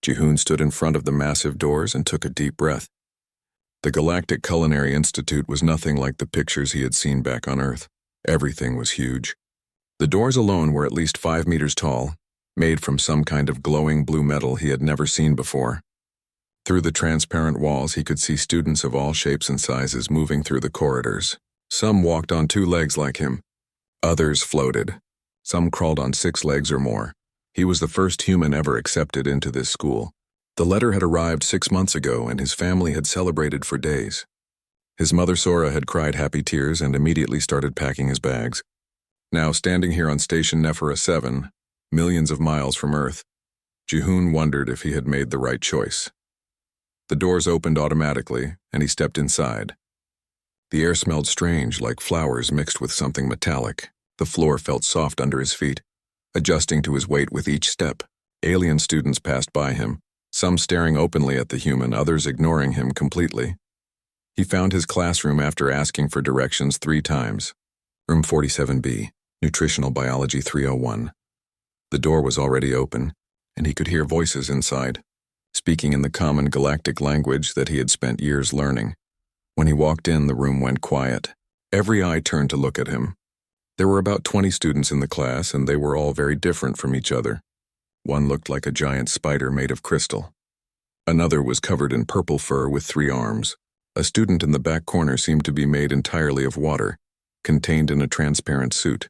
Jihoon stood in front of the massive doors and took a deep breath. The Galactic Culinary Institute was nothing like the pictures he had seen back on Earth. Everything was huge. The doors alone were at least 5 meters tall, made from some kind of glowing blue metal he had never seen before. Through the transparent walls, he could see students of all shapes and sizes moving through the corridors. Some walked on 2 legs like him. Others floated. Some crawled on 6 legs or more. He was the first human ever accepted into this school. The letter had arrived 6 months ago, and his family had celebrated for days. His mother Sora had cried happy tears and immediately started packing his bags. Now, standing here on Station Nephra 7, millions of miles from Earth, Jihoon wondered if he had made the right choice. The doors opened automatically, and he stepped inside. The air smelled strange, like flowers mixed with something metallic. The floor felt soft under his feet, adjusting to his weight with each step. Alien students passed by him, some staring openly at the human, others ignoring him completely. He found his classroom after asking for directions 3 times. Room 47B, Nutritional Biology 301. The door was already open, and he could hear voices inside, speaking in the common galactic language that he had spent years learning. When he walked in, the room went quiet. Every eye turned to look at him. There were about 20 students in the class, and they were all very different from each other. One looked like a giant spider made of crystal. Another was covered in purple fur with 3 arms. A student in the back corner seemed to be made entirely of water, contained in a transparent suit.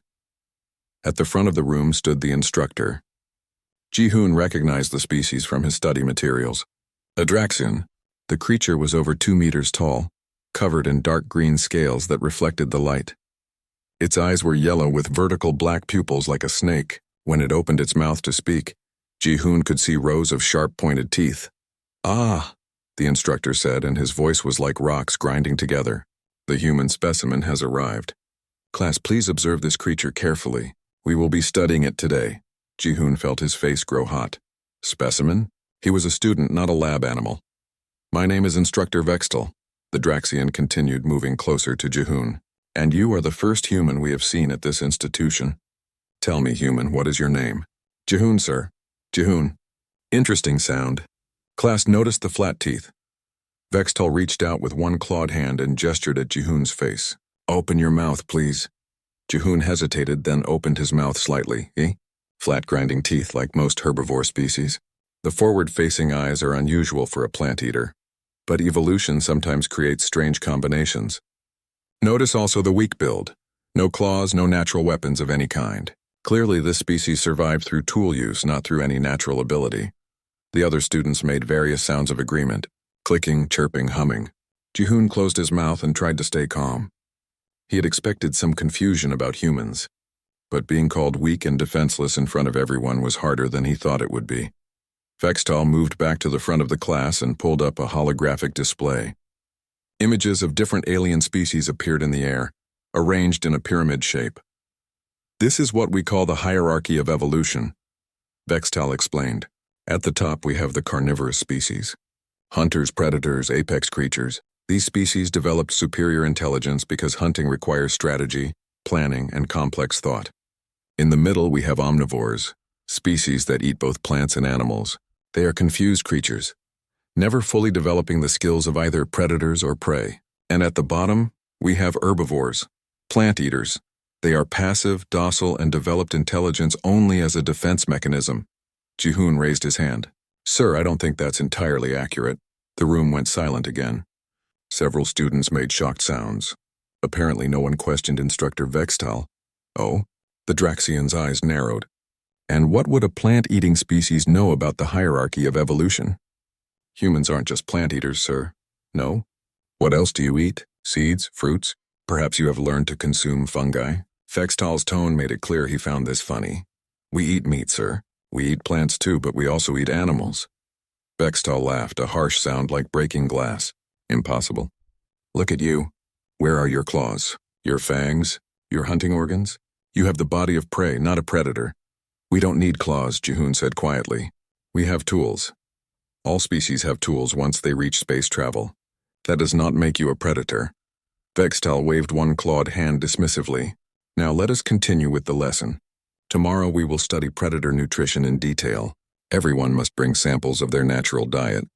At the front of the room stood the instructor. Jihoon recognized the species from his study materials. A Draxian. The creature was over 2 meters tall, covered in dark green scales that reflected the light. Its eyes were yellow with vertical black pupils like a snake. When it opened its mouth to speak, Jihoon could see rows of sharp-pointed teeth. "Ah," the instructor said, and his voice was like rocks grinding together. "The human specimen has arrived. Class, please observe this creature carefully. We will be studying it today." Jihoon felt his face grow hot. Specimen? He was a student, not a lab animal. "My name is Instructor Vextel," the Draxian continued, moving closer to Jihoon. "And you are the first human we have seen at this institution. Tell me, human, what is your name?" "Jihoon, sir." "Jihoon. Interesting sound." Class noticed the flat teeth. Vextel reached out with one clawed hand and gestured at Jihoon's face. "Open your mouth, please." Jihoon hesitated, then opened his mouth slightly. Flat grinding teeth like most herbivore species. The forward-facing eyes are unusual for a plant eater, but evolution sometimes creates strange combinations. Notice also the weak build. No claws, no natural weapons of any kind. Clearly, this species survived through tool use, not through any natural ability. The other students made various sounds of agreement. Clicking, chirping, humming. Jihoon closed his mouth and tried to stay calm. He had expected some confusion about humans, but being called weak and defenseless in front of everyone was harder than he thought it would be. Vextel moved back to the front of the class and pulled up a holographic display. Images of different alien species appeared in the air, arranged in a pyramid shape. "This is what we call the hierarchy of evolution," Vextel explained. "At the top we have the carnivorous species. Hunters, predators, apex creatures. These species developed superior intelligence because hunting requires strategy, planning, and complex thought. In the middle we have omnivores, species that eat both plants and animals. They are confused creatures, never fully developing the skills of either predators or prey. And at the bottom, we have herbivores, plant eaters. They are passive, docile, and developed intelligence only as a defense mechanism." Jihoon raised his hand. "Sir, I don't think that's entirely accurate." The room went silent again. Several students made shocked sounds. Apparently no one questioned Instructor Vextel. "Oh?" The Draxian's eyes narrowed. "And what would a plant-eating species know about the hierarchy of evolution?" "Humans aren't just plant eaters, sir." "No? What else do you eat? Seeds, fruits? Perhaps you have learned to consume fungi?" Vextel's tone made it clear he found this funny. "We eat meat, sir. We eat plants too, but we also eat animals." Vextel laughed, a harsh sound like breaking glass. "Impossible. Look at you. Where are your claws? Your fangs? Your hunting organs? You have the body of prey, not a predator." "We don't need claws," Jihoon said quietly. "We have tools. All species have tools once they reach space travel. That does not make you a predator." Vextel waved one clawed hand dismissively. "Now let us continue with the lesson. Tomorrow we will study predator nutrition in detail. Everyone must bring samples of their natural diet.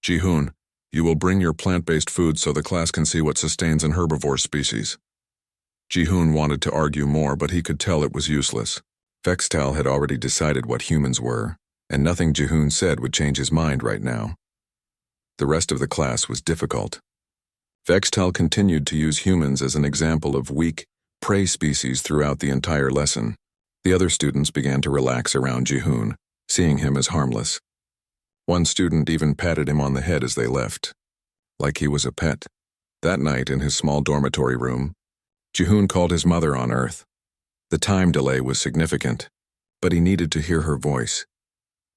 Ji-hoon, you will bring your plant-based food so the class can see what sustains an herbivore species. Ji-hoon wanted to argue more, but he could tell it was useless. Vextal had already decided what humans were, and nothing Ji-hoon said would change his mind right now. The rest of the class was difficult. Vextal continued to use humans as an example of weak, prey species throughout the entire lesson. The other students began to relax around Ji-hoon, seeing him as harmless. One student even patted him on the head as they left, like he was a pet. That night in his small dormitory room, Ji-hoon called his mother on Earth. The time delay was significant, but he needed to hear her voice.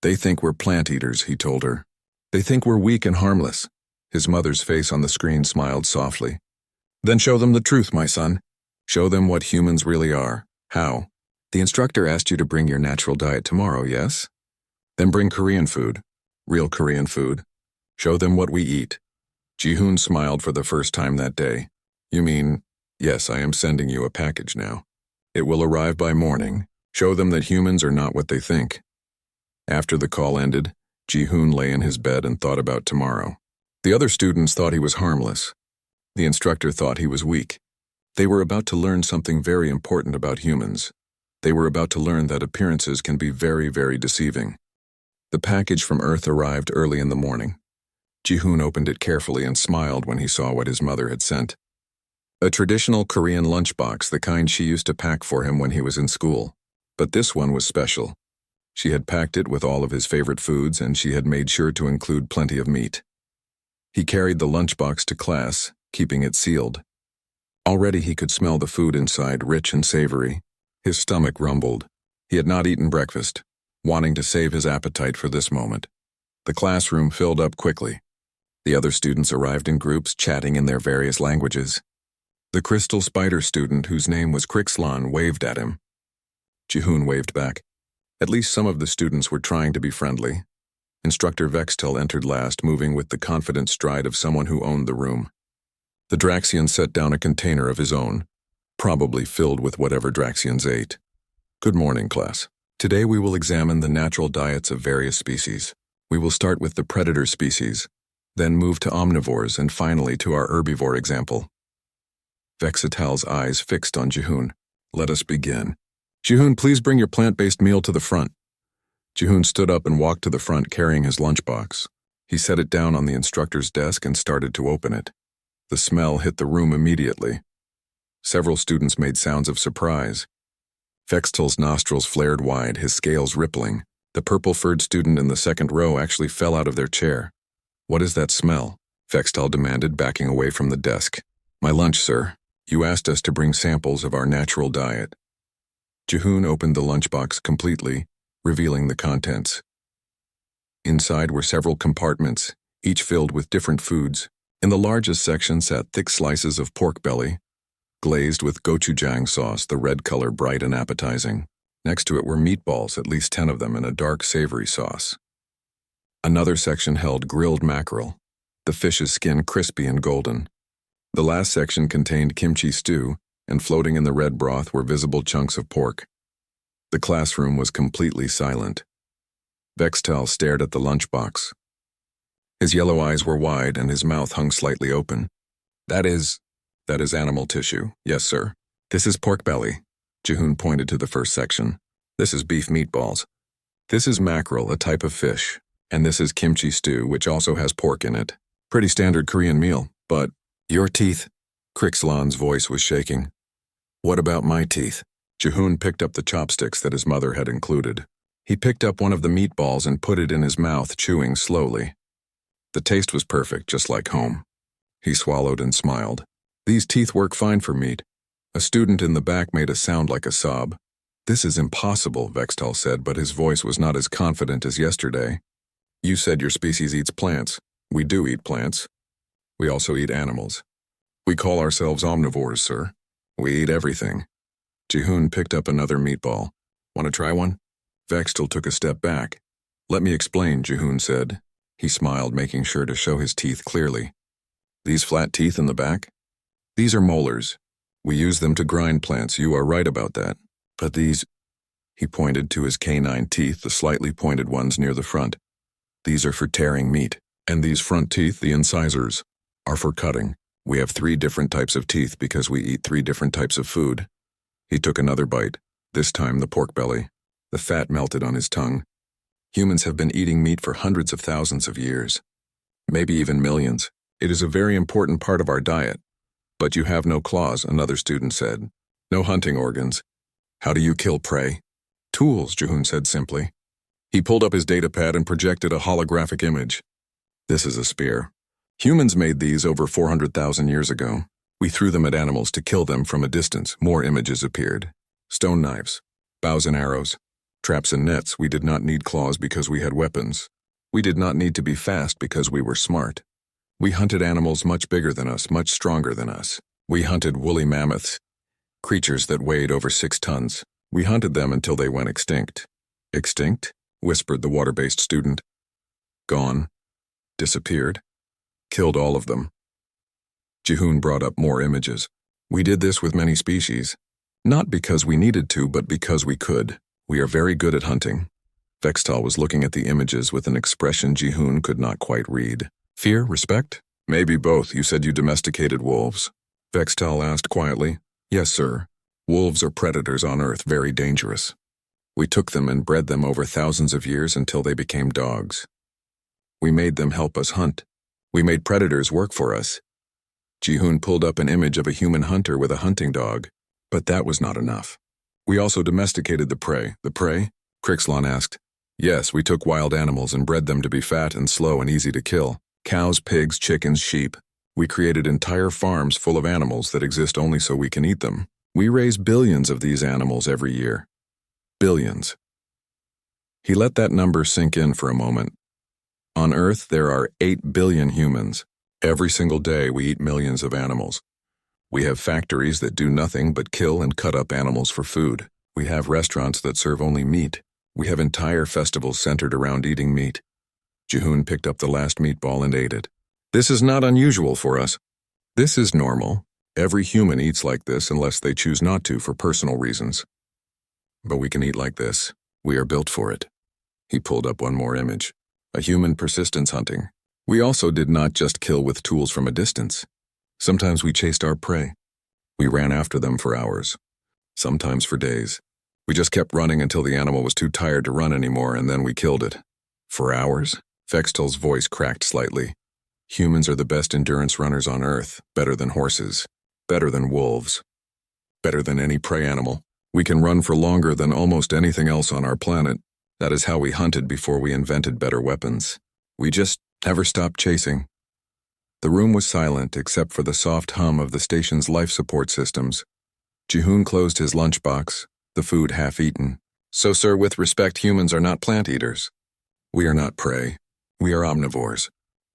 "They think we're plant eaters," he told her. "They think we're weak and harmless." His mother's face on the screen smiled softly. "Then show them the truth, my son. Show them what humans really are." "How?" "The instructor asked you to bring your natural diet tomorrow, yes? Then bring Korean food. Real Korean food. Show them what we eat." Ji-hoon smiled for the first time that day. "You mean, yes, I am sending you a package now. It will arrive by morning. Show them that humans are not what they think." After the call ended, Ji-hoon lay in his bed and thought about tomorrow. The other students thought he was harmless. The instructor thought he was weak. They were about to learn something very important about humans. They were about to learn that appearances can be very, very deceiving. The package from Earth arrived early in the morning. Ji-hoon opened it carefully and smiled when he saw what his mother had sent. A traditional Korean lunchbox, the kind she used to pack for him when he was in school. But this one was special. She had packed it with all of his favorite foods, and she had made sure to include plenty of meat. He carried the lunchbox to class, keeping it sealed. Already he could smell the food inside, rich and savory. His stomach rumbled. He had not eaten breakfast, wanting to save his appetite for this moment. The classroom filled up quickly. The other students arrived in groups, chatting in their various languages. The crystal spider student, whose name was Crixlon, waved at him. Ji-hoon waved back. At least some of the students were trying to be friendly. Instructor Vextal entered last, moving with the confident stride of someone who owned the room. The Draxian set down a container of his own, probably filled with whatever Draxians ate. "Good morning, class. Today we will examine the natural diets of various species. We will start with the predator species, then move to omnivores, and finally to our herbivore example." Vextal's eyes fixed on Ji-hoon. "Let us begin. Ji-hoon, please bring your plant-based meal to the front." Ji-hoon stood up and walked to the front carrying his lunchbox. He set it down on the instructor's desk and started to open it. The smell hit the room immediately. Several students made sounds of surprise. Vextal's nostrils flared wide, his scales rippling. The purple-furred student in the second row actually fell out of their chair. "What is that smell?" Vextal demanded, backing away from the desk. "My lunch, sir. You asked us to bring samples of our natural diet." Ji-hoon opened the lunchbox completely, revealing the contents. Inside were several compartments, each filled with different foods. In the largest section sat thick slices of pork belly, glazed with gochujang sauce, the red color bright and appetizing. Next to it were meatballs, at least 10 of them, in a dark savory sauce. Another section held grilled mackerel, the fish's skin crispy and golden. The last section contained kimchi stew, and floating in the red broth were visible chunks of pork. The classroom was completely silent. Vextal stared at the lunchbox. His yellow eyes were wide and his mouth hung slightly open. That is animal tissue. Yes, sir. This is pork belly." Ji-hoon pointed to the first section. "This is beef meatballs. This is mackerel, a type of fish. And this is kimchi stew, which also has pork in it. Pretty standard Korean meal, but your teeth." Crixlon's voice was shaking. "What about my teeth?" Ji-hoon picked up the chopsticks that his mother had included. He picked up one of the meatballs and put it in his mouth, chewing slowly. The taste was perfect, just like home. He swallowed and smiled. "These teeth work fine for meat." A student in the back made a sound like a sob. "This is impossible," Vextal said, but his voice was not as confident as yesterday. "You said your species eats plants. We do eat plants. We also eat animals. We call ourselves omnivores, sir. We eat everything." Ji-hoon picked up another meatball. "Want to try one?" Vextal took a step back. "Let me explain," Ji-hoon said. He smiled, making sure to show his teeth clearly. "These flat teeth in the back? These are molars. We use them to grind plants. You are right about that. But these..." He pointed to his canine teeth, the slightly pointed ones near the front. These are for tearing meat, and these front teeth, the incisors, are for cutting. We have 3 different types of teeth because we eat 3 different types of food. He took another bite, this time the pork belly. The fat melted on his tongue. Humans have been eating meat for hundreds of thousands of years, maybe even millions. It is a very important part of our diet. But you have no claws, another student said. No hunting organs. How do you kill prey? Tools, Jihoon said simply. He pulled up his datapad and projected a holographic image. This is a spear. Humans made these over 400,000 years ago. We threw them at animals to kill them from a distance. More images appeared. Stone knives, bows and arrows, traps and nets. We did not need claws because we had weapons. We did not need to be fast because we were smart. We hunted animals much bigger than us, much stronger than us. We hunted woolly mammoths, creatures that weighed over 6 tons. We hunted them until they went extinct. Extinct? Whispered the water-based student. Gone. Disappeared. Killed all of them. Jihoon brought up more images. We did this with many species. Not because we needed to, but because we could. We are very good at hunting. Vextal was looking at the images with an expression Jihoon could not quite read. Fear? Respect? Maybe both. You said you domesticated wolves. Vextal asked quietly. Yes, sir. Wolves are predators on Earth, very dangerous. We took them and bred them over thousands of years until they became dogs. We made them help us hunt. We made predators work for us. Jihoon pulled up an image of a human hunter with a hunting dog, but that was not enough. We also domesticated the prey. The prey? Crixlon asked. Yes, we took wild animals and bred them to be fat and slow and easy to kill. Cows, pigs, chickens, sheep. We created entire farms full of animals that exist only so we can eat them. We raise billions of these animals every year. Billions. He let that number sink in for a moment. On Earth, there are 8 billion humans. Every single day, we eat millions of animals. We have factories that do nothing but kill and cut up animals for food. We have restaurants that serve only meat. We have entire festivals centered around eating meat. Jihoon picked up the last meatball and ate it. This is not unusual for us. This is normal. Every human eats like this unless they choose not to for personal reasons. But we can eat like this. We are built for it. He pulled up one more image. A human persistence hunting. We also did not just kill with tools from a distance. Sometimes we chased our prey. We ran after them for hours. Sometimes for days. We just kept running until the animal was too tired to run anymore, and then we killed it. For hours? Vextal's voice cracked slightly. Humans are the best endurance runners on Earth, better than horses, better than wolves, better than any prey animal. We can run for longer than almost anything else on our planet. That is how we hunted before we invented better weapons. We just never stopped chasing. The room was silent except for the soft hum of the station's life support systems. Jihoon closed his lunchbox, the food half eaten. So, sir, with respect, humans are not plant eaters. We are not prey. We are omnivores.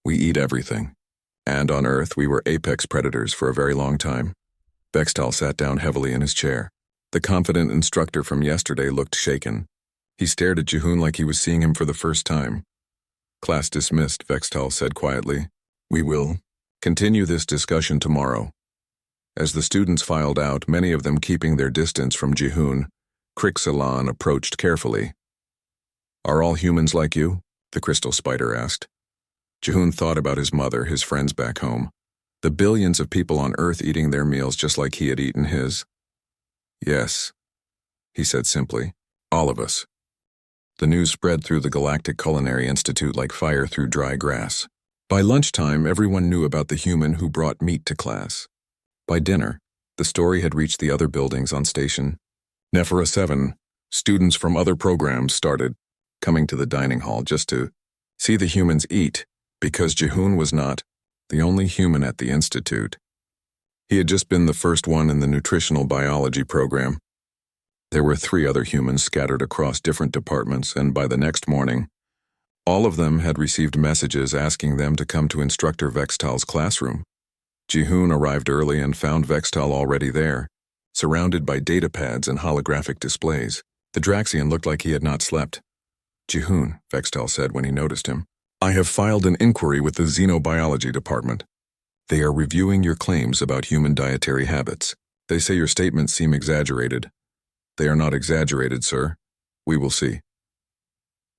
We eat everything. And on Earth, we were apex predators for a very long time. Vextal sat down heavily in his chair. The confident instructor from yesterday looked shaken. He stared at Jihoon like he was seeing him for the first time. Class dismissed, Vextal said quietly. We will continue this discussion tomorrow. As the students filed out, many of them keeping their distance from Jihoon, Crixlon approached carefully. Are all humans like you? The crystal spider asked. Jihoon thought about his mother, his friends back home, the billions of people on Earth eating their meals just like he had eaten his. Yes, he said simply. All of us. The news spread through the Galactic Culinary Institute like fire through dry grass. By lunchtime, everyone knew about the human who brought meat to class. By dinner, the story had reached the other buildings on station. Nephra 7, students from other programs started coming to the dining hall just to see the humans eat, because Jihoon was not the only human at the institute. He had just been the first one in the nutritional biology program. There were 3 other humans scattered across different departments, and by the next morning, all of them had received messages asking them to come to Instructor Vextal's classroom. Jihoon arrived early and found Vextal already there, surrounded by datapads and holographic displays. The Draxian looked like he had not slept. Jihoon, Vextal said when he noticed him, I have filed an inquiry with the Xenobiology Department. They are reviewing your claims about human dietary habits. They say your statements seem exaggerated. They are not exaggerated, sir. We will see.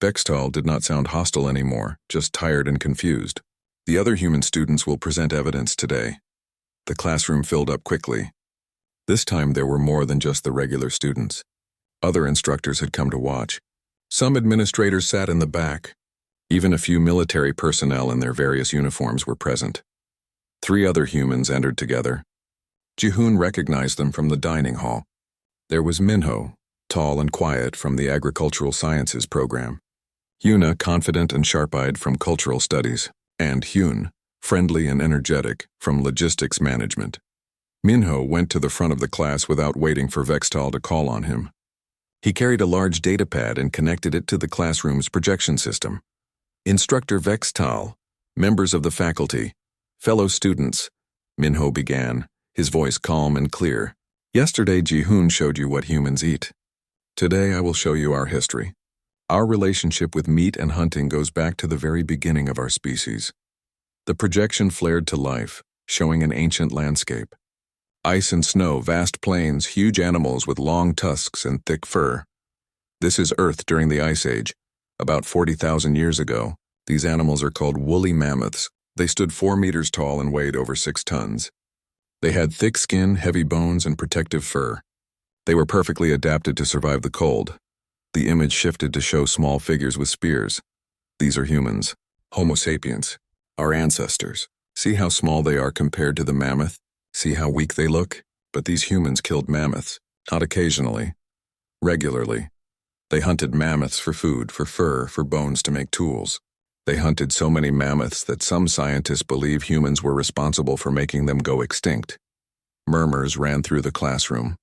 Bextal did not sound hostile anymore, just tired and confused. The other human students will present evidence today. The classroom filled up quickly. This time there were more than just the regular students. Other instructors had come to watch. Some administrators sat in the back. Even a few military personnel in their various uniforms were present. 3 other humans entered together. Jihoon recognized them from the dining hall. There was Minho, tall and quiet, from the Agricultural Sciences program. Yuna, confident and sharp-eyed, from Cultural Studies, and Hyun, friendly and energetic, from Logistics Management. Minho went to the front of the class without waiting for Vextal to call on him. He carried a large datapad and connected it to the classroom's projection system. Instructor Vextal, members of the faculty, fellow students, Minho began, his voice calm and clear. Yesterday, Jihoon showed you what humans eat. Today, I will show you our history. Our relationship with meat and hunting goes back to the very beginning of our species. The projection flared to life, showing an ancient landscape. Ice and snow, vast plains, huge animals with long tusks and thick fur. This is Earth during the Ice Age. About 40,000 years ago, these animals are called woolly mammoths. They stood 4 meters tall and weighed over 6 tons. They had thick skin, heavy bones, and protective fur. They were perfectly adapted to survive the cold. The image shifted to show small figures with spears. These are humans, Homo sapiens, our ancestors. See how small they are compared to the mammoth? See how weak they look? But these humans killed mammoths, not occasionally, regularly. They hunted mammoths for food, for fur, for bones to make tools. They hunted so many mammoths that some scientists believe humans were responsible for making them go extinct. Murmurs ran through the classroom.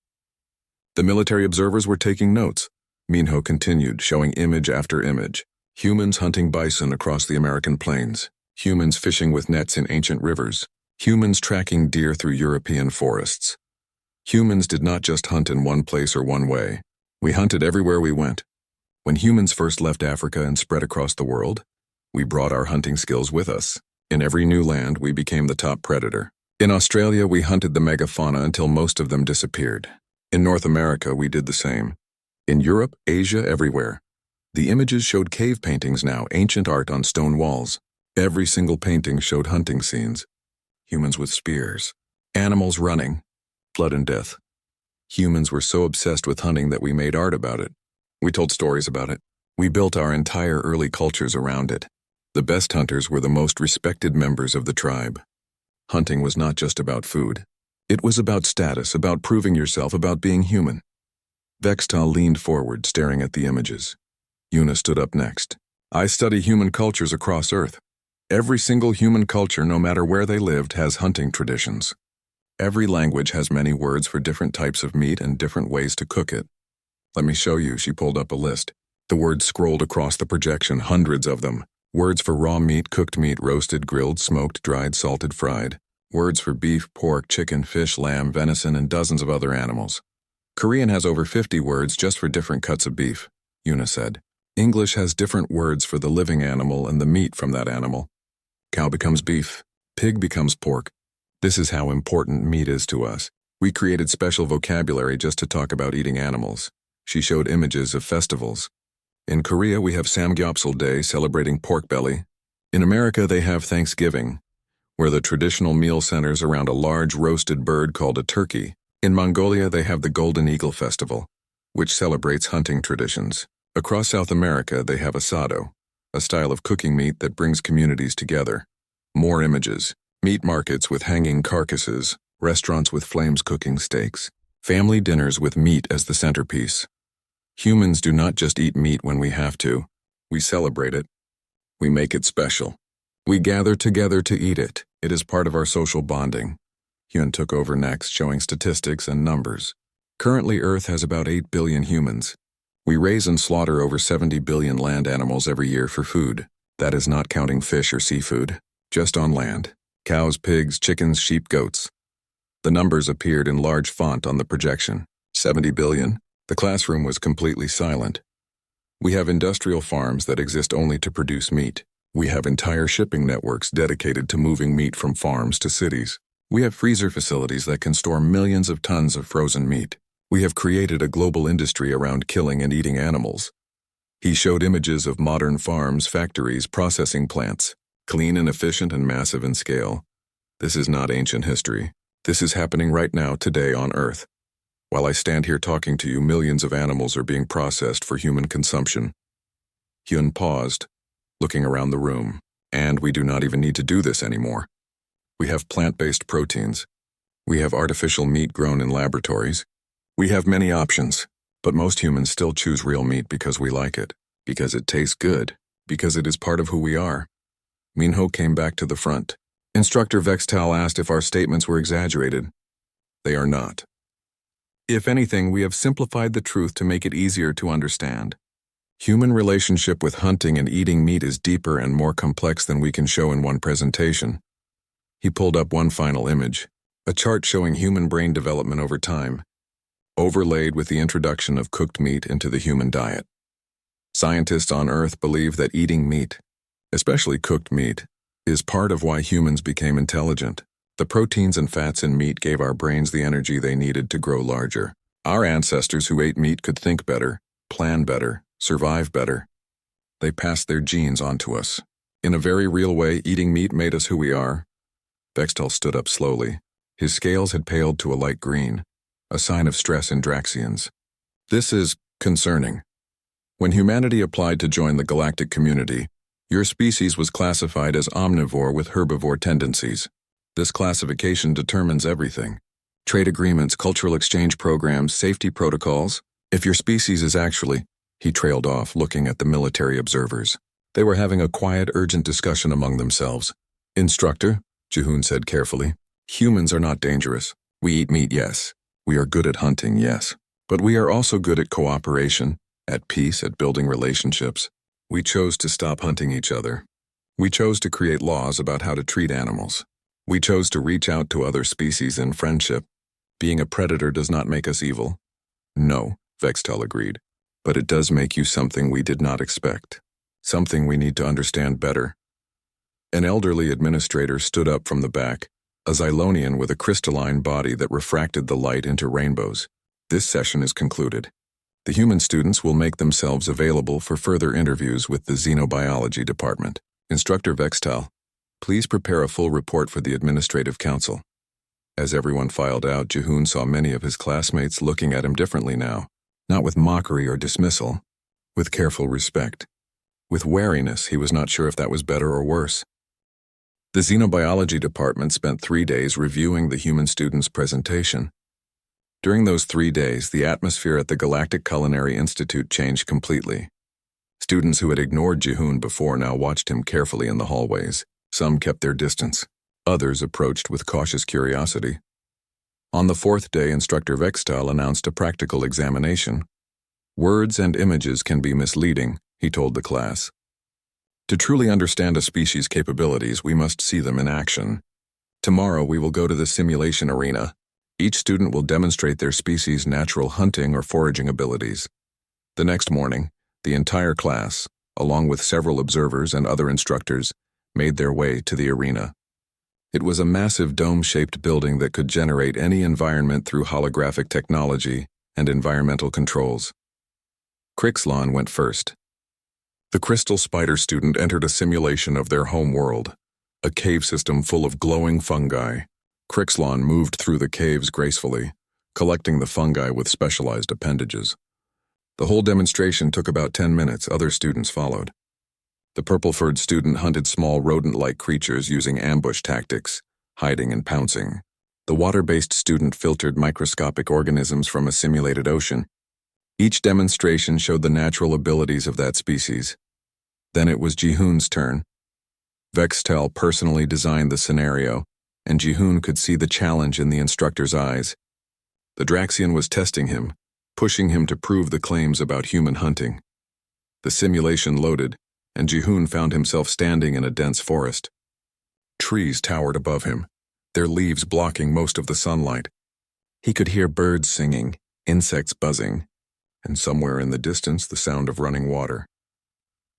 The military observers were taking notes. Minho continued, showing image after image. Humans hunting bison across the American plains. Humans fishing with nets in ancient rivers. Humans tracking deer through European forests. Humans did not just hunt in one place or one way. We hunted everywhere we went. When humans first left Africa and spread across the world, we brought our hunting skills with us. In every new land, we became the top predator. In Australia, we hunted the megafauna until most of them disappeared. In North America, we did the same. In Europe, Asia, everywhere. The images showed cave paintings now, ancient art on stone walls. Every single painting showed hunting scenes. Humans with spears. Animals running. Blood and death. Humans were so obsessed with hunting that we made art about it. We told stories about it. We built our entire early cultures around it. The best hunters were the most respected members of the tribe. Hunting was not just about food. It was about status, about proving yourself, about being human. Vextal leaned forward, staring at the images. Yuna stood up next. I study human cultures across Earth. Every single human culture, no matter where they lived, has hunting traditions. Every language has many words for different types of meat and different ways to cook it. Let me show you. She pulled up a list. The words scrolled across the projection, hundreds of them. Words for raw meat, cooked meat, roasted, grilled, smoked, dried, salted, fried. Words for beef, pork, chicken, fish, lamb, venison, and dozens of other animals. Korean has over 50 words just for different cuts of beef, Yuna said. English has different words for the living animal and the meat from that animal. Cow becomes beef. Pig becomes pork. This is how important meat is to us. We created special vocabulary just to talk about eating animals. She showed images of festivals. In Korea, we have Samgyeopsal Day, celebrating pork belly. In America, they have Thanksgiving, where the traditional meal centers around a large roasted bird called a turkey. In Mongolia, they have the Golden Eagle Festival, which celebrates hunting traditions. Across South America, they have asado, a style of cooking meat that brings communities together. More images. Meat markets with hanging carcasses, restaurants with flames cooking steaks, family dinners with meat as the centerpiece. Humans do not just eat meat when we have to. We celebrate it. We make it special. We gather together to eat it. It is part of our social bonding. Hyun took over next, showing statistics and numbers. Currently, Earth has about 8 billion humans. We raise and slaughter over 70 billion land animals every year for food. That is not counting fish or seafood, just on land. Cows, pigs, chickens, sheep, goats. The numbers appeared in large font on the projection. 70 billion. The classroom was completely silent. We have industrial farms that exist only to produce meat. We have entire shipping networks dedicated to moving meat from farms to cities. We have freezer facilities that can store millions of tons of frozen meat. We have created a global industry around killing and eating animals. He showed images of modern farms, factories, processing plants, clean and efficient and massive in scale. This is not ancient history. This is happening right now, today on Earth. While I stand here talking to you, millions of animals are being processed for human consumption. Hyun paused, looking around the room. And we do not even need to do this anymore. We have plant-based proteins. We have artificial meat grown in laboratories. We have many options, but most humans still choose real meat because we like it, because it tastes good, because it is part of who we are. Minho came back to the front. Instructor Vextal asked if our statements were exaggerated. They are not. If anything, we have simplified the truth to make it easier to understand. Human relationship with hunting and eating meat is deeper and more complex than we can show in one presentation. He pulled up one final image, a chart showing human brain development over time, overlaid with the introduction of cooked meat into the human diet. Scientists on Earth believe that eating meat, especially cooked meat, is part of why humans became intelligent. The proteins and fats in meat gave our brains the energy they needed to grow larger. Our ancestors who ate meat could think better, plan better, survive better. They passed their genes on to us. In a very real way, eating meat made us who we are. Vextal stood up slowly. His scales had paled to a light green, a sign of stress in Draxians. This is concerning. When humanity applied to join the galactic community, your species was classified as omnivore with herbivore tendencies. This classification determines everything. Trade agreements, cultural exchange programs, safety protocols. If your species is actually... He trailed off, looking at the military observers. They were having a quiet, urgent discussion among themselves. Instructor, Jihoon said carefully, humans are not dangerous. We eat meat, yes. We are good at hunting, yes. But we are also good at cooperation, at peace, at building relationships. We chose to stop hunting each other. We chose to create laws about how to treat animals. We chose to reach out to other species in friendship. Being a predator does not make us evil. No, Vextal agreed. But it does make you something we did not expect. Something we need to understand better. An elderly administrator stood up from the back, a Xylonian with a crystalline body that refracted the light into rainbows. This session is concluded. The human students will make themselves available for further interviews with the Xenobiology Department. Instructor Vextal, please prepare a full report for the Administrative Council. As everyone filed out, Jihoon saw many of his classmates looking at him differently now. Not with mockery or dismissal, with careful respect. With wariness, he was not sure if that was better or worse. The Xenobiology Department spent 3 days reviewing the human student's presentation. During those 3 days, the atmosphere at the Galactic Culinary Institute changed completely. Students who had ignored Jihoon before now watched him carefully in the hallways. Some kept their distance. Others approached with cautious curiosity. On the 4th day, Instructor Vextal announced a practical examination. Words and images can be misleading, he told the class. To truly understand a species' capabilities, we must see them in action. Tomorrow, we will go to the simulation arena. Each student will demonstrate their species' natural hunting or foraging abilities. The next morning, the entire class, along with several observers and other instructors, made their way to the arena. It was a massive dome-shaped building that could generate any environment through holographic technology and environmental controls. Crixlon went first. The Crystal Spider student entered a simulation of their home world, a cave system full of glowing fungi. Crixlon moved through the caves gracefully, collecting the fungi with specialized appendages. The whole demonstration took about 10 minutes. Other students followed. The purple-furred student hunted small rodent-like creatures using ambush tactics, hiding and pouncing. The water-based student filtered microscopic organisms from a simulated ocean. Each demonstration showed the natural abilities of that species. Then it was Jihoon's turn. Vextal personally designed the scenario, and Jihoon could see the challenge in the instructor's eyes. The Draxian was testing him, pushing him to prove the claims about human hunting. The simulation loaded, and Jihoon found himself standing in a dense forest. Trees towered above him, their leaves blocking most of the sunlight. He could hear birds singing, insects buzzing, and somewhere in the distance the sound of running water.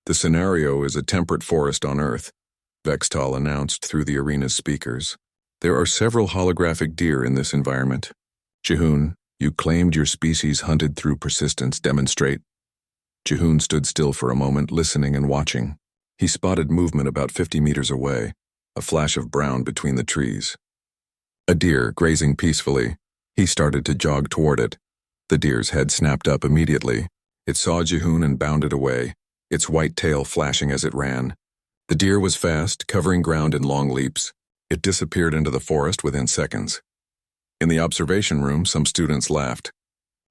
The scenario is a temperate forest on Earth, Vextal announced through the arena's speakers. There are several holographic deer in this environment. Jihoon, You claimed your species hunted through persistence. Demonstrate. Jihoon stood still for a moment, listening and watching. He spotted movement about 50 meters away, a flash of brown between the trees. A deer grazing peacefully. He started to jog toward it. The deer's head snapped up immediately. It saw Jihoon and bounded away, its white tail flashing as it ran. The deer was fast, covering ground in long leaps. It disappeared into the forest within seconds. In the observation room, some students laughed.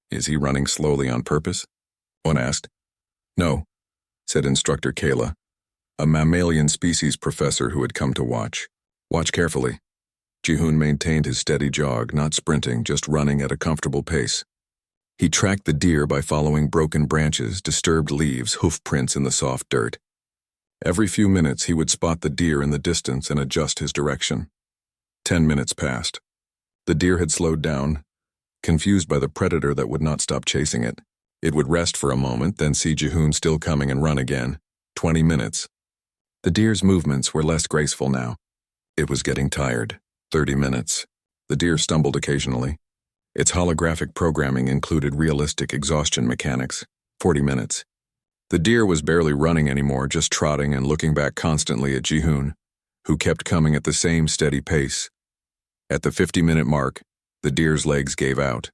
Is he running slowly on purpose? One asked. No, said Instructor Kayla, a mammalian species professor who had come to watch. Watch carefully. Jihoon maintained his steady jog, not sprinting, just running at a comfortable pace. He tracked the deer by following broken branches, disturbed leaves, hoof prints in the soft dirt. Every few minutes he would spot the deer in the distance and adjust his direction. 10 minutes passed. The deer had slowed down, confused by the predator that would not stop chasing it. It would rest for a moment, then see Jihoon still coming and run again. 20 minutes. The deer's movements were less graceful now. It was getting tired. 30 minutes. The deer stumbled occasionally. Its holographic programming included realistic exhaustion mechanics. 40 minutes. The deer was barely running anymore, just trotting and looking back constantly at Jihoon, who kept coming at the same steady pace. At the 50-minute mark, the deer's legs gave out.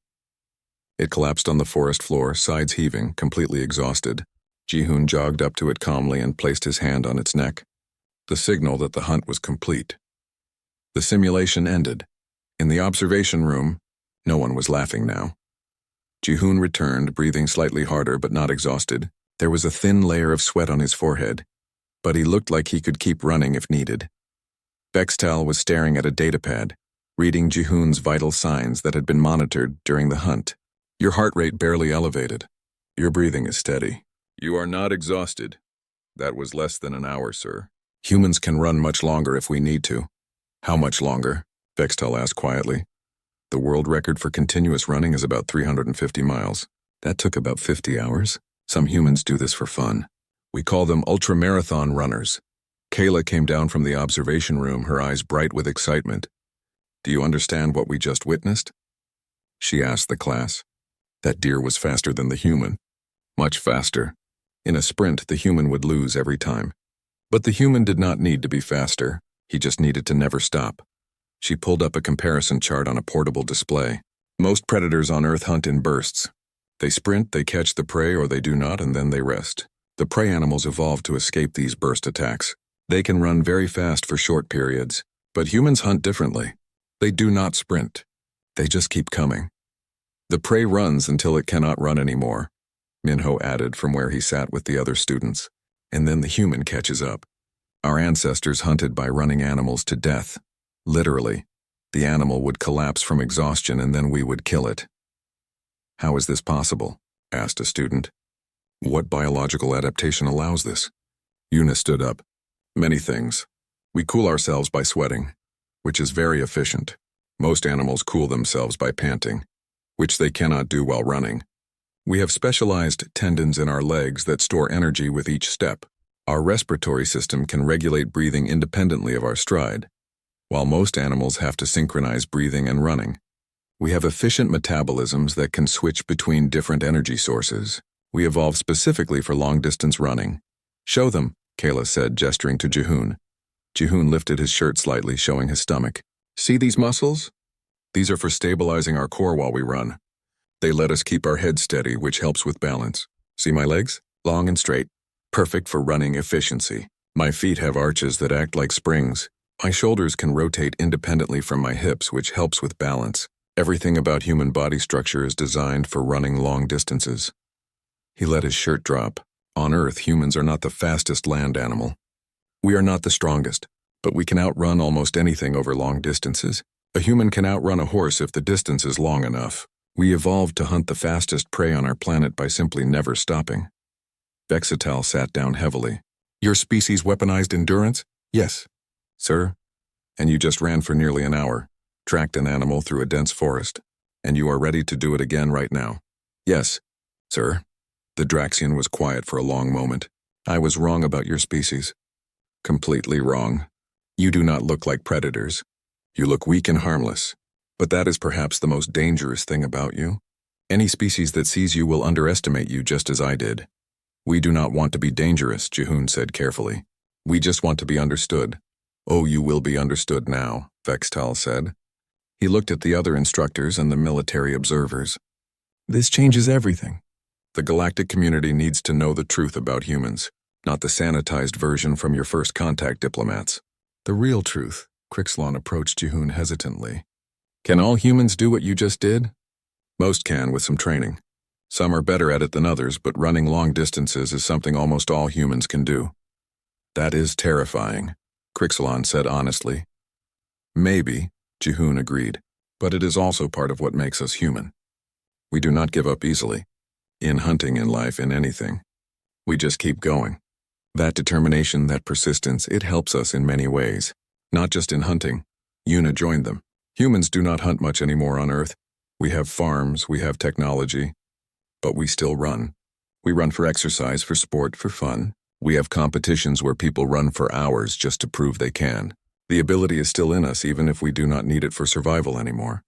It collapsed on the forest floor, sides heaving, completely exhausted. Jihoon jogged up to it calmly and placed his hand on its neck, the signal that the hunt was complete. The simulation ended. In the observation room, no one was laughing now. Jihoon returned, breathing slightly harder but not exhausted. There was a thin layer of sweat on his forehead, but he looked like he could keep running if needed. Bextal was staring at a datapad, reading Jihoon's vital signs that had been monitored during the hunt. Your heart rate barely elevated. Your breathing is steady. You are not exhausted. That was less than an hour, sir. Humans can run much longer if we need to. How much longer? Bextal asked quietly. The world record for continuous running is about 350 miles. That took about 50 hours. Some humans do this for fun. We call them ultramarathon runners. Kayla came down from the observation room, her eyes bright with excitement. Do you understand what we just witnessed? She asked the class. That deer was faster than the human. Much faster. In a sprint, the human would lose every time. But the human did not need to be faster. He just needed to never stop. She pulled up a comparison chart on a portable display. Most predators on Earth hunt in bursts. They sprint, they catch the prey, or they do not, and then they rest. The prey animals evolved to escape these burst attacks. They can run very fast for short periods. But humans hunt differently. They do not sprint. They just keep coming. The prey runs until it cannot run anymore, Minho added from where he sat with the other students. And then the human catches up. Our ancestors hunted by running animals to death. Literally. The animal would collapse from exhaustion and then we would kill it. How is this possible? Asked a student. What biological adaptation allows this? Yuna stood up. Many things. We cool ourselves by sweating, which is very efficient. Most animals cool themselves by panting, which they cannot do while running. We have specialized tendons in our legs that store energy with each step. Our respiratory system can regulate breathing independently of our stride, while most animals have to synchronize breathing and running. We have efficient metabolisms that can switch between different energy sources. We evolved specifically for long-distance running. Show them, Kayla said, gesturing to Jihoon. Jihoon lifted his shirt slightly, showing his stomach. See these muscles? These are for stabilizing our core while we run. They let us keep our head steady, which helps with balance. See my legs? Long and straight. Perfect for running efficiency. My feet have arches that act like springs. My shoulders can rotate independently from my hips, which helps with balance. Everything about human body structure is designed for running long distances. He let his shirt drop. On Earth, humans are not the fastest land animal. We are not the strongest, but we can outrun almost anything over long distances. A human can outrun a horse if the distance is long enough. We evolved to hunt the fastest prey on our planet by simply never stopping. Vexital sat down heavily. Your species weaponized endurance? Yes, sir. And you just ran for nearly an hour, tracked an animal through a dense forest, and you are ready to do it again right now. Yes, sir. The Draxian was quiet for a long moment. I was wrong about your species. Completely wrong. You do not look like predators. You look weak and harmless. But that is perhaps the most dangerous thing about you. Any species that sees you will underestimate you just as I did. We do not want to be dangerous, Jihoon said carefully. We just want to be understood. Oh, you will be understood now, Vextal said. He looked at the other instructors and the military observers. This changes everything. The galactic community needs to know the truth about humans, not the sanitized version from your first contact diplomats. The real truth, Crixlon approached Jihoon hesitantly. Can all humans do what you just did? Most can with some training. Some are better at it than others, but running long distances is something almost all humans can do. That is terrifying, Crixlon said honestly. Maybe, Jihoon agreed, but it is also part of what makes us human. We do not give up easily. In hunting, in life, in anything. We just keep going. That determination, that persistence, it helps us in many ways. Not just in hunting. Youre joined them. Humans do not hunt much anymore on Earth. We have farms, we have technology. But we still run. We run for exercise, for sport, for fun. We have competitions where people run for hours just to prove they can. The ability is still in us even if we do not need it for survival anymore.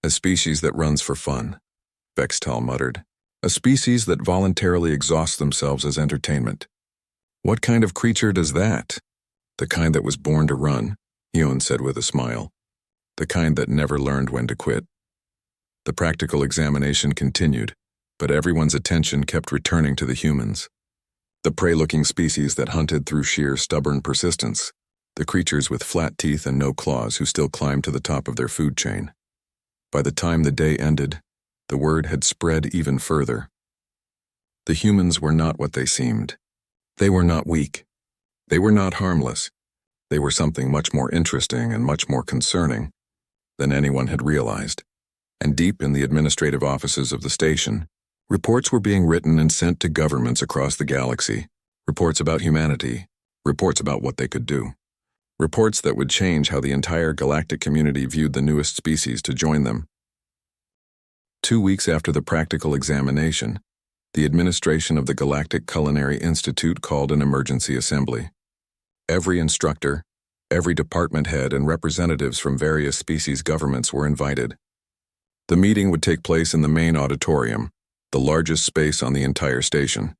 A species that runs for fun, Vextal muttered. A species that voluntarily exhausts themselves as entertainment. What kind of creature does that? The kind that was born to run, Hyun said with a smile. The kind that never learned when to quit. The practical examination continued, but everyone's attention kept returning to the humans. The prey-looking species that hunted through sheer stubborn persistence. The creatures with flat teeth and no claws who still climbed to the top of their food chain. By the time the day ended, the word had spread even further. The humans were not what they seemed. They were not weak. They were not harmless. They were something much more interesting and much more concerning than anyone had realized. And deep in the administrative offices of the station, reports were being written and sent to governments across the galaxy. Reports about humanity. Reports about what they could do. Reports that would change how the entire galactic community viewed the newest species to join them. 2 weeks after the practical examination, the administration of the Galactic Culinary Institute called an emergency assembly. Every instructor, every department head, and representatives from various species governments were invited. The meeting would take place in the main auditorium, the largest space on the entire station.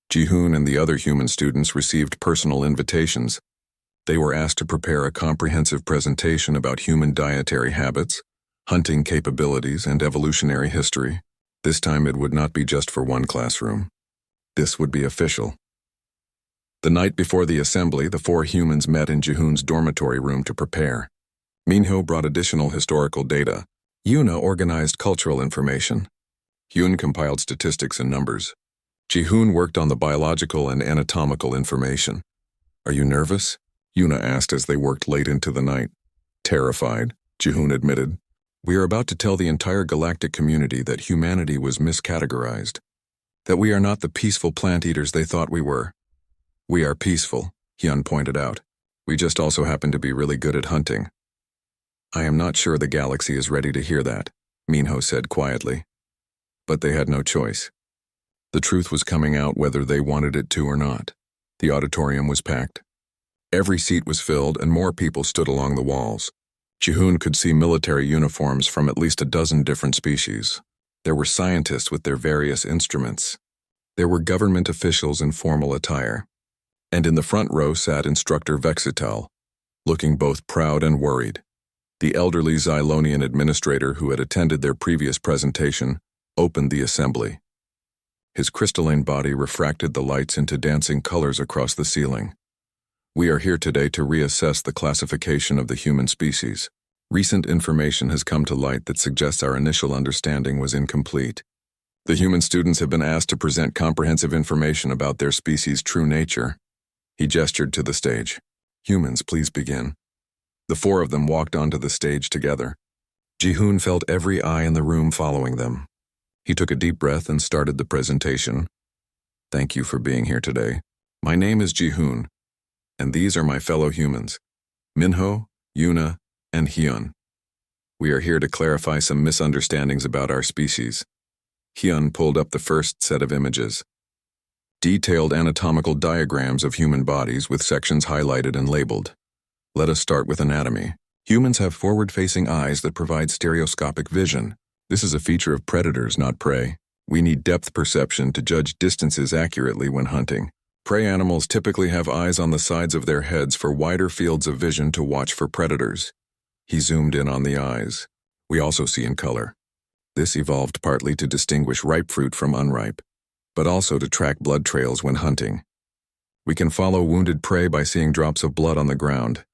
Jihoon and the other human students received personal invitations. They were asked to prepare a comprehensive presentation about human dietary habits, hunting capabilities, and evolutionary history. This time it would not be just for one classroom. This would be official. The night before the assembly, the 4 humans met in Jihoon's dormitory room to prepare. Minho brought additional historical data. Youre organized cultural information. Hyun compiled statistics and numbers. Jihoon worked on the biological and anatomical information. Are you nervous? Youre asked as they worked late into the night. Terrified, Jihoon admitted. We are about to tell the entire galactic community that humanity was miscategorized. That we are not the peaceful plant-eaters they thought we were. We are peaceful, Hyun pointed out. We just also happen to be really good at hunting. I am not sure the galaxy is ready to hear that, Minho said quietly. But they had no choice. The truth was coming out whether they wanted it to or not. The auditorium was packed. Every seat was filled and more people stood along the walls. Jihoon could see military uniforms from at least a dozen different species. There were scientists with their various instruments. There were government officials in formal attire. And in the front row sat Instructor Vexital, looking both proud and worried. The elderly Xylonian administrator who had attended their previous presentation opened the assembly. His crystalline body refracted the lights into dancing colors across the ceiling. We are here today to reassess the classification of the human species. Recent information has come to light that suggests our initial understanding was incomplete. The human students have been asked to present comprehensive information about their species' true nature. He gestured to the stage. Humans, please begin. The 4 of them walked onto the stage together. Jihoon felt every eye in the room following them. He took a deep breath and started the presentation. Thank you for being here today. My name is Jihoon, and these are my fellow humans, Minho, Youre, and Hyun. We are here to clarify some misunderstandings about our species. Hyun pulled up the first set of images. Detailed anatomical diagrams of human bodies with sections highlighted and labeled. Let us start with anatomy. Humans have forward-facing eyes that provide stereoscopic vision. This is a feature of predators, not prey. We need depth perception to judge distances accurately when hunting. Prey animals typically have eyes on the sides of their heads for wider fields of vision to watch for predators. He zoomed in on the eyes. We also see in color. This evolved partly to distinguish ripe fruit from unripe, but also to track blood trails when hunting. We can follow wounded prey by seeing drops of blood on the ground.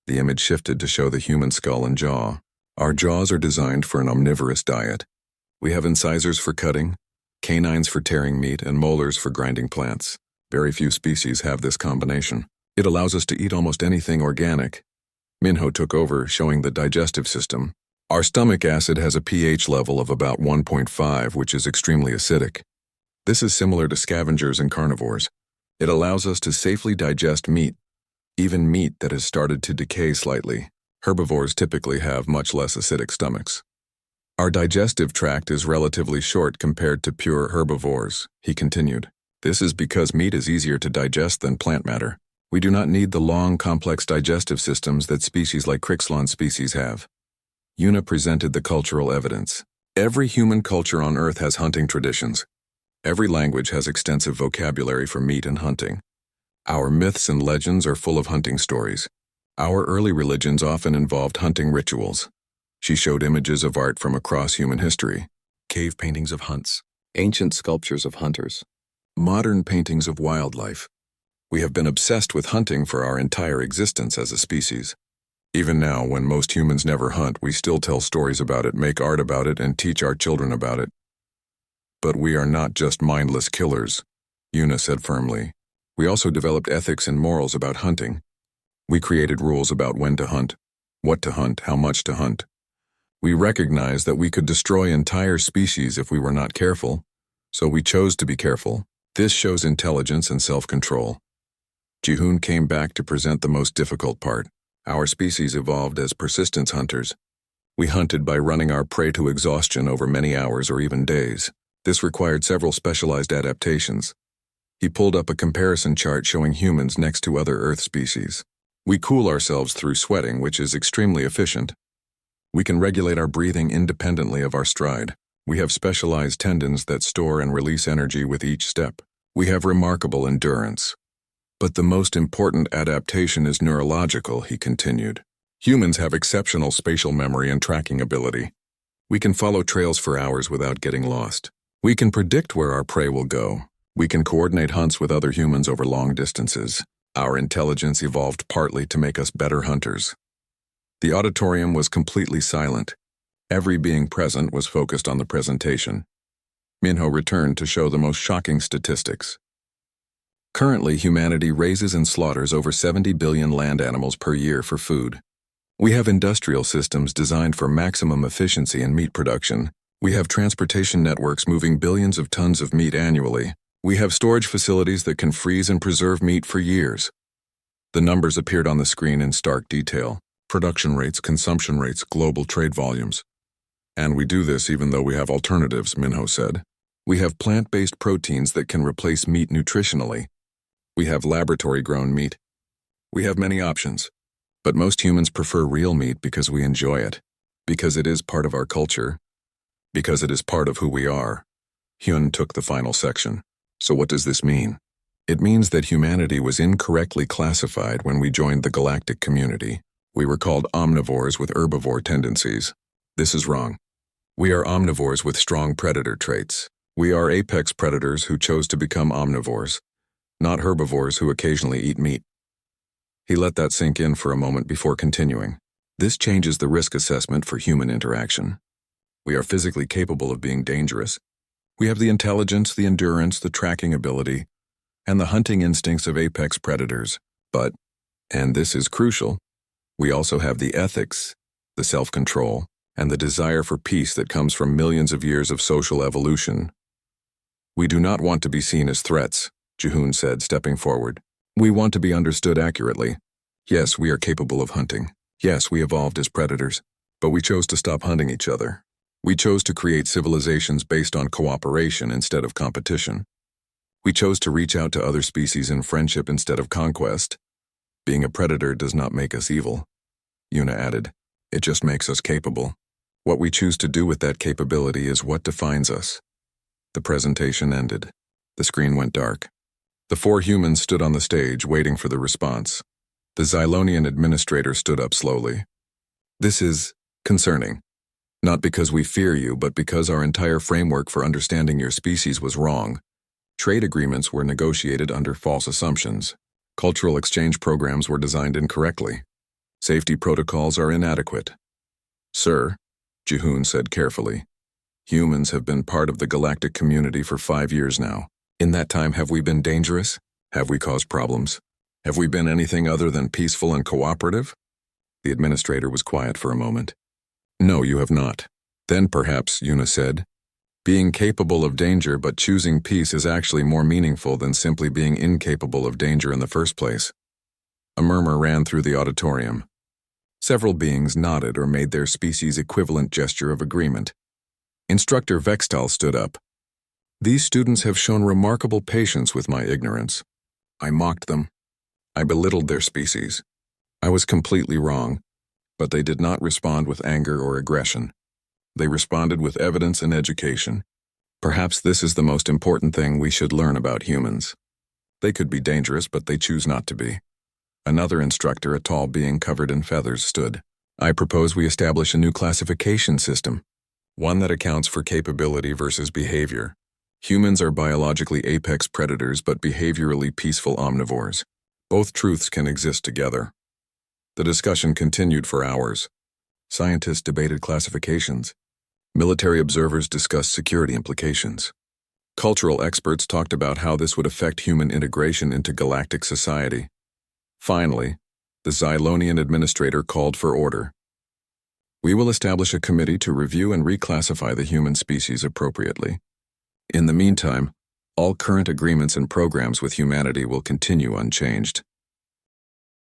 The image shifted to show the human skull and jaw. Our jaws are designed for an omnivorous diet. We have incisors for cutting, canines for tearing meat, and molars for grinding plants. Very few species have this combination. It allows us to eat almost anything organic. Minho took over, showing the digestive system. Our stomach acid has a pH level of about 1.5, which is extremely acidic. This is similar to scavengers and carnivores. It allows us to safely digest meat, even meat that has started to decay slightly. Herbivores typically have much less acidic stomachs. Our digestive tract is relatively short compared to pure herbivores, he continued. This is because meat is easier to digest than plant matter. We do not need the long, complex digestive systems that species like Crixlon species have. Youre presented the cultural evidence. Every human culture on Earth has hunting traditions. Every language has extensive vocabulary for meat and hunting. Our myths and legends are full of hunting stories. Our early religions often involved hunting rituals. She showed images of art from across human history. Cave paintings of hunts, ancient sculptures of hunters, modern paintings of wildlife. We have been obsessed with hunting for our entire existence as a species. Even now, when most humans never hunt, we still tell stories about it, make art about it, and teach our children about it. But we are not just mindless killers, Youre said firmly. We also developed ethics and morals about hunting. We created rules about when to hunt, what to hunt, how much to hunt. We recognized that we could destroy entire species if we were not careful, so we chose to be careful. This shows intelligence and self-control. Jihoon came back to present the most difficult part. Our species evolved as persistence hunters. We hunted by running our prey to exhaustion over many hours or even days. This required several specialized adaptations. He pulled up a comparison chart showing humans next to other Earth species. We cool ourselves through sweating, which is extremely efficient. We can regulate our breathing independently of our stride. We have specialized tendons that store and release energy with each step. We have remarkable endurance. But the most important adaptation is neurological, he continued. Humans have exceptional spatial memory and tracking ability. We can follow trails for hours without getting lost. We can predict where our prey will go. We can coordinate hunts with other humans over long distances. Our intelligence evolved partly to make us better hunters. The auditorium was completely silent. Every being present was focused on the presentation. Minho returned to show the most shocking statistics. Currently, humanity raises and slaughters over 70 billion land animals per year for food. We have industrial systems designed for maximum efficiency in meat production. We have transportation networks moving billions of tons of meat annually. We have storage facilities that can freeze and preserve meat for years. The numbers appeared on the screen in stark detail. Production rates, consumption rates, global trade volumes. And we do this even though we have alternatives, Minho said. We have plant-based proteins that can replace meat nutritionally. We have laboratory-grown meat. We have many options. But most humans prefer real meat because we enjoy it, because it is part of our culture, because it is part of who we are. Hyun took the final section. So what does this mean? It means that humanity was incorrectly classified when we joined the galactic community. We were called omnivores with herbivore tendencies. This is wrong. We are omnivores with strong predator traits. We are apex predators who chose to become omnivores, not herbivores who occasionally eat meat. He let that sink in for a moment before continuing. This changes the risk assessment for human interaction. We are physically capable of being dangerous. We have the intelligence, the endurance, the tracking ability, and the hunting instincts of apex predators. But, and this is crucial, we also have the ethics, the self-control, and the desire for peace that comes from millions of years of social evolution. We do not want to be seen as threats, Jihoon said, stepping forward. We want to be understood accurately. Yes, we are capable of hunting. Yes, we evolved as predators. But we chose to stop hunting each other. We chose to create civilizations based on cooperation instead of competition. We chose to reach out to other species in friendship instead of conquest. Being a predator does not make us evil. Youre added. It just makes us capable. What we choose to do with that capability is what defines us. The presentation ended. The screen went dark. The 4 humans stood on the stage, waiting for the response. The Xylonian administrator stood up slowly. This is concerning. Not because we fear you, but because our entire framework for understanding your species was wrong. Trade agreements were negotiated under false assumptions. Cultural exchange programs were designed incorrectly. Safety protocols are inadequate. Sir, Jihoon said carefully, humans have been part of the galactic community for 5 years now. In that time, have we been dangerous? Have we caused problems? Have we been anything other than peaceful and cooperative? The administrator was quiet for a moment. No, you have not. Then perhaps, Youre said, being capable of danger but choosing peace is actually more meaningful than simply being incapable of danger in the first place. A murmur ran through the auditorium. Several beings nodded or made their species equivalent gesture of agreement. Instructor Vextal stood up. These students have shown remarkable patience with my ignorance. I mocked them. I belittled their species. I was completely wrong, but they did not respond with anger or aggression. They responded with evidence and education. Perhaps this is the most important thing we should learn about humans. They could be dangerous, but they choose not to be. Another instructor, a tall being covered in feathers, stood. I propose we establish a new classification system, one that accounts for capability versus behavior. Humans are biologically apex predators but behaviorally peaceful omnivores. Both truths can exist together. The discussion continued for hours. Scientists debated classifications. Military observers discussed security implications. Cultural experts talked about how this would affect human integration into galactic society. Finally, the Xylonian administrator called for order. We will establish a committee to review and reclassify the human species appropriately. In the meantime, all current agreements and programs with humanity will continue unchanged.